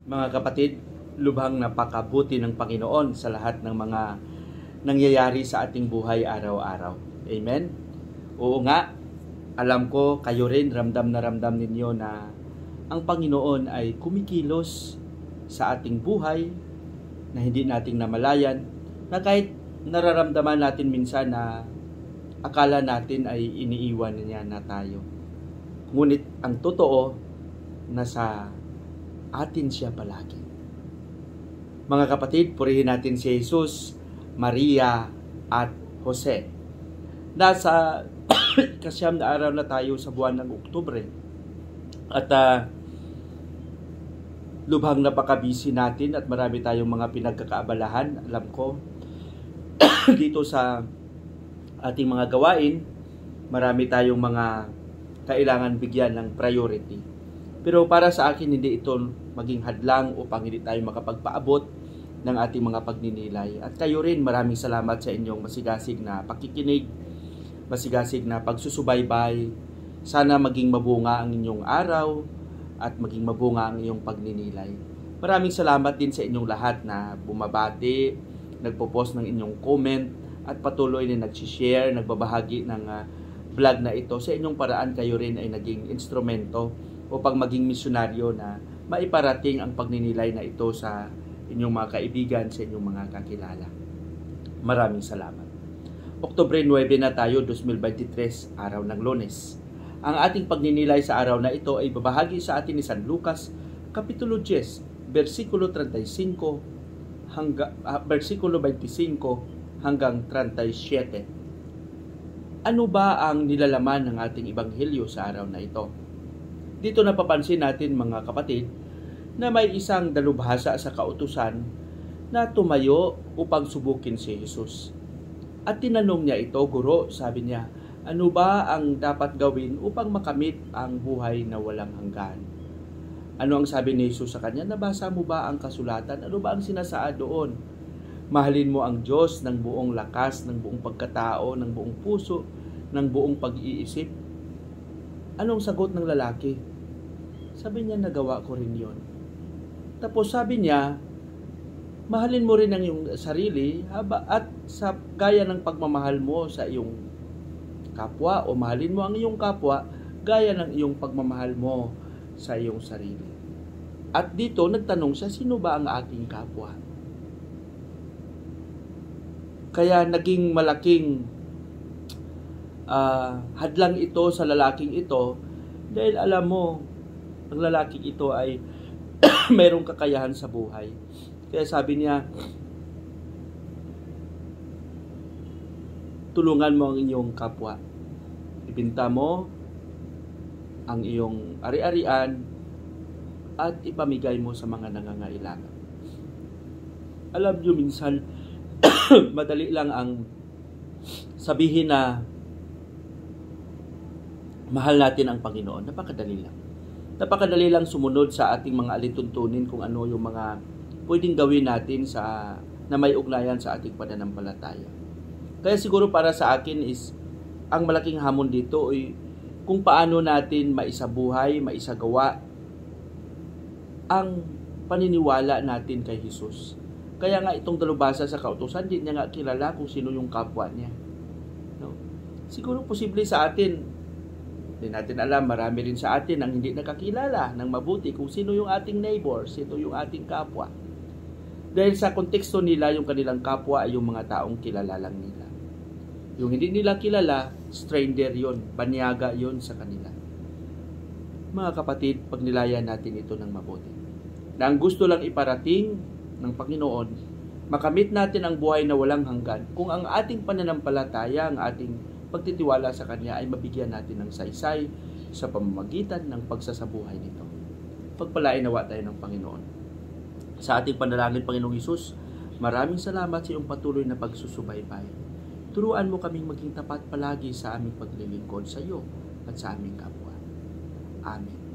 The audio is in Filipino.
Mga kapatid, lubhang napakabuti ng Panginoon sa lahat ng mga nangyayari sa ating buhay araw-araw. Amen? Oo nga, alam ko kayo rin ramdam na ramdam ninyo na ang Panginoon ay kumikilos sa ating buhay na hindi nating namalayan, na kahit nararamdaman natin minsan na akala natin ay iniiwan niya na tayo. Ngunit ang totoo, nasa atin siya palagi. Mga kapatid, purihin natin si Jesus, Maria at Jose. Nasa kasyam na araw na tayo sa buwan ng Oktubre. At lubhang napaka-busy natin at marami tayong mga pinagkakaabalahan. Alam ko, dito sa ating mga gawain, marami tayong mga kailangan bigyan ng priority. Pero para sa akin, hindi ito maging hadlang upang hindi tayo makapagpaabot ng ating mga pagninilay. At kayo rin, maraming salamat sa inyong masigasig na pakikinig, masigasig na pagsusubaybay. Sana maging mabunga ang inyong araw at maging mabunga ang iyong pagninilay. Maraming salamat din sa inyong lahat na bumabati, nagpo-post ng inyong comment, at patuloy na nag-share, nagbabahagi ng vlog na ito. Sa inyong paraan, kayo rin ay naging instrumento upang maging misyonaryo na maiparating ang pagninilay na ito sa inyong mga kaibigan, sa inyong mga kakilala. Maraming salamat. Oktubre 9 na tayo, 2023, araw ng Lunes. Ang ating pagninilay sa araw na ito ay babahagi sa atin ni San Lucas, Kapitulo 10, versikulo 25 hanggang 37. Ano ba ang nilalaman ng ating ebanghelyo sa araw na ito? Dito napapansin natin, mga kapatid, na may isang dalubhasa sa kautusan na tumayo upang subukin si Jesus. At tinanong niya ito, "Guro," sabi niya, "ano ba ang dapat gawin upang makamit ang buhay na walang hanggan?" Ano ang sabi ni Jesus sa kanya? "Nabasa mo ba ang kasulatan? Ano ba ang sinasaad doon? Mahalin mo ang Diyos ng buong lakas, ng buong pagkatao, ng buong puso, ng buong pag-iisip." Anong sagot ng lalaki? Sabi niya, "Nagawa ko rin yon." Tapos sabi niya, "Mahalin mo rin ang iyong sarili at sa gaya ng pagmamahal mo sa iyong kapwa, o mahalin mo ang iyong kapwa gaya ng iyong pagmamahal mo sa iyong sarili." At dito nagtanong siya, sino ba ang aking kapwa? Kaya naging malaking hadlang ito sa lalaking ito, dahil alam mo, ang lalaking ito ay mayroong kakayahan sa buhay. Kaya sabi niya, tulungan mo ang inyong kapwa. Ibinta mo ang iyong ari-arian at ipamigay mo sa mga nangangailangan. Alam niyo, minsan madali lang ang sabihin na mahal natin ang Panginoon. Napakadali lang. Napakadali lang sumunod sa ating mga alituntunin kung ano yung mga pwedeng gawin natin na may ugnayan sa ating pananampalataya. Kaya siguro para sa akin is, ang malaking hamon dito ay kung paano natin maisabuhay, maisagawa ang paniniwala natin kay Jesus. Kaya nga itong dalubhasa sa kautusan, hindi niya nga kilala kung sino yung kapwa niya. No? Siguro posible sa atin, hindi natin alam, marami rin sa atin ang hindi nakakilala ng mabuti kung sino yung ating neighbor, sino yung ating kapwa. Dahil sa konteksto nila, yung kanilang kapwa ay yung mga taong kilala lang nila. Yung hindi nila kilala, stranger yon, banyaga yon sa kanila. Mga kapatid, pagnilayan natin ito ng mabuti. Na ang gusto lang iparating ng Panginoon, makamit natin ang buhay na walang hanggan kung ang ating pananampalataya, ang ating pagtitiwala sa Kanya ay mabigyan natin ng saysay sa pamamagitan ng pagsasabuhay nito. Pagpalain nawa tayo ng Panginoon. Sa ating panalangin, Panginoong Hesus, maraming salamat sa iyong patuloy na pagsusubaybay. Turuan mo kaming maging tapat palagi sa aming paglilingkod sa iyo at sa aming kapwa. Amen.